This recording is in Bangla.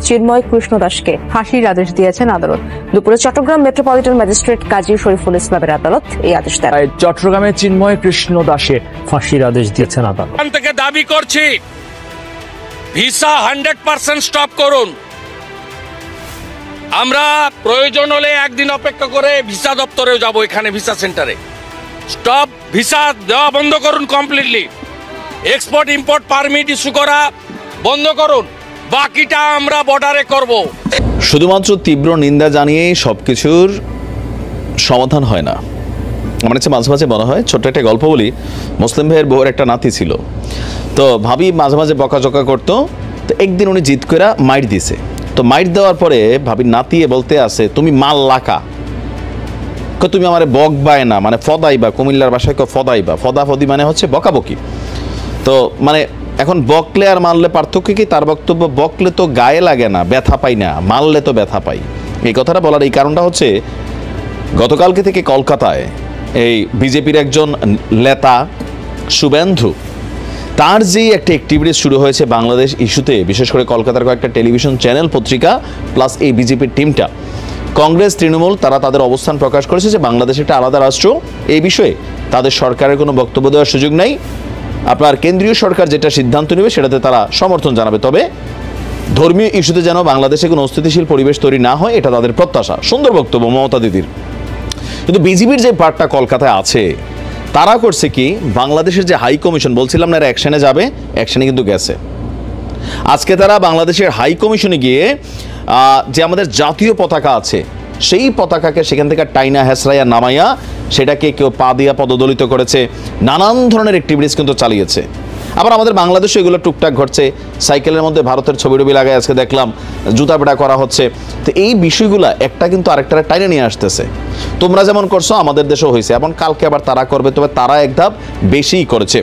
চিন্ময় কৃষ্ণ দাসকে ফাঁসির আদেশ দিয়েছেন আদালত। দুপুরে চট্টগ্রাম মেট্রোপলিটন ম্যাজিস্ট্রেট কাজী শরীফুল ইসলামের আদালত এই আদেশ দেন। চট্টগ্রামে চিন্ময় কৃষ্ণ দাসের ফাঁসির আদেশ দিয়েছেন আদালত। থেকে দাবি করছি ভিসা 100% স্টপ করুন। আমরা প্রয়োজন হলে একদিন অপেক্ষা করে ভিসা দপ্তরেও যাব, এখানে ভিসা সেন্টারে। স্টপ ভিসা দেওয়া বন্ধ করুন completely. Export import permit issue করা বন্ধ করুন, বাকিটা আমরা বর্ডারে করব। শুধুমাত্র তীব্র নিন্দা জানিয়েই সবকিছুর সমাধান হয় না। আমার কাছে মাঝে মাঝে মনে হয়, ছোট্ট একটা গল্প বলি। মুসলিম ভাইয়ের বউয়ের একটা নাতি ছিল, তো ভাবি মাঝে মাঝে বকাঝকা করতো। তো একদিন উনি জিদ করে মাইর দিছে। তো মাইর দেওয়ার পরে ভাবির নাতি বলতে আছে, তুমি মাল লাকা, তুমি আমার বকবায় না, মানে ফদাইবা, কুমিল্লার ভাষায় ফদাইবা। ফদাফদি মানে হচ্ছে বকাবকি। তো মানে এখন বকলে আর মারলে পার্থক্য কি? তার বক্তব্য, বকলে তো গায়ে লাগে না, ব্যথা পাই না, মারলে তো ব্যথা পাই। এই কথাটা বলার এই কারণটা হচ্ছে, গতকালকে থেকে কলকাতায় এই বিজেপির একজন নেতা শুভেন্দু, তার যেই একটা অ্যাক্টিভিটিস শুরু হয়েছে বাংলাদেশ ইস্যুতে, বিশেষ করে কলকাতার কয়েকটা টেলিভিশন চ্যানেল, পত্রিকা প্লাস এই বিজেপির টিমটা, কংগ্রেস তৃণমূল, তারা তাদের অবস্থান প্রকাশ করেছে যে বাংলাদেশ একটা আলাদা রাষ্ট্র। এই বিষয়ে তাদের সরকারের কোনো বক্তব্য দেওয়ার সুযোগ নাই। আপনার কেন্দ্রীয় সরকার যেটা সিদ্ধান্ত নেবে সেটাতে তারা সমর্থন জানাবে, তবে ধর্মীয় ইস্যুতে যেন বাংলাদেশে কোনো অস্থিতিশীল পরিবেশ তৈরি না হয়, এটা তাদের প্রত্যাশা। সুন্দর বক্তব্য মমতা দিদির। কিন্তু বিজেপির যে পার্টটা কলকাতায় আছে, তারা করছে কি, বাংলাদেশের যে হাই কমিশন, বলছিলাম না এরা অ্যাকশনে যাবে, অ্যাকশনে কিন্তু গেছে। আজকে তারা বাংলাদেশের হাই কমিশনে গিয়ে যে আমাদের জাতীয় পতাকা আছে, সেই পতাকাকে সেখান থেকে টাইনা হেসরাইয়া নামাইয়া সেটাকে কেউ পা দিয়া পদদলিত করেছে, নানান ধরনের অ্যাক্টিভিটিস কিন্তু চালিয়েছে। আবার আমাদের বাংলাদেশে এগুলো টুকটাক ঘটছে। সাইকেলের মধ্যে ভারতের ছবি টবি লাগায় আজকে দেখলাম, জুতা পেটা করা হচ্ছে। তো এই বিষয়গুলো একটা কিন্তু আরেকটা টাইনে নিয়ে আসতেছে। তোমরা যেমন করছো আমাদের দেশেও হয়েছে, এখন কালকে আবার তারা করবে, তবে তারা এক ধাপ বেশিই করেছে।